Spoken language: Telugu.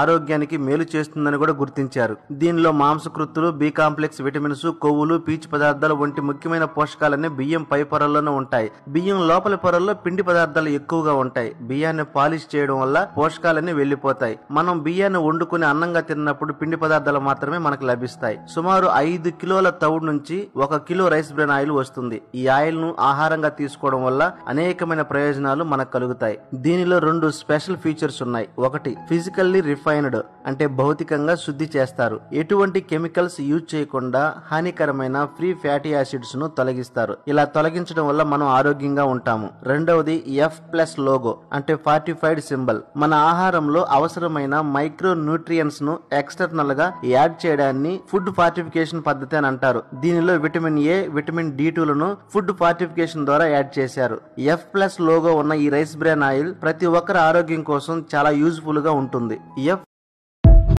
ఆరోగ్యానికి మేలు చేస్తుందని కూడా గుర్తించారు. దీనిలో మాంసకృత్తులు, బి కాంప్లెక్స్ విటమిన్స్, కొవ్వులు, పీచు పదార్థాలు వంటి ముఖ్యమైన పోషకాలన్నీ బియ్యం పై పొరల్లోనే ఉంటాయి. బియ్యం లోపలి పొరల్లో పిండి పదార్థాలు ఎక్కువగా ఉంటాయి. బియ్యాన్ని పాలిష్ చేయడం వల్ల పోషకాలన్నీ వెళ్లిపోతాయి. మనం బియ్యాన్ని వండుకుని అన్నంగా తిన్నప్పుడు పిండి పదార్థాలు మాత్రమే మనకు లభిస్తాయి. సుమారు 5 కిలోల తవుడు నుంచి 1 కిలో రైస్ బ్రాన్ ఆయిల్ వస్తుంది. ఈ ఆయిల్ ను ఆహారంగా తీసుకోవడం వల్ల అనేకమైన ప్రయోజనాలు మనకు కలుగుతాయి. దీనిలో 2 స్పెషల్ ఫీచర్స్ ఉన్నాయి. ఒకటి, ఫిజికల్లీ రిఫైన్డ్ అంటే భౌతికంగా శుద్ధి చేస్తారు. ఎటువంటి కెమికల్స్ యూజ్ చేయకుండా హానికరమైన ఫ్రీ ఫ్యాటీ యాసిడ్స్ ను తొలగిస్తారు. ఇలా తొలగించడం వల్ల మనం ఆరోగ్యంగా ఉంటాము. రెండవది F+ లోగో అంటే ఫార్టిఫైడ్ సింబల్. మన ఆహారంలో అవసరమైన మైక్రో న్యూట్రియన్స్ ను ఎక్స్టర్నల్ గా యాడ్ చేయడాన్ని ఫుడ్ ఫార్టిఫికేషన్ పద్ధతి అని అంటారు. దీనిలో విటమిన్ ఏ, విటమిన్ D2 లను ఫుడ్ ఫార్టిఫికేషన్ ద్వారా యాడ్ చేశారు. F+ లోగో ఉన్న ఈ రైస్ బ్రాన్ ఆయిల్ ప్రతి ఒక్కరి ఆరోగ్యం కోసం చాలా యూజ్ఫుల్ గా ఉంటుంది.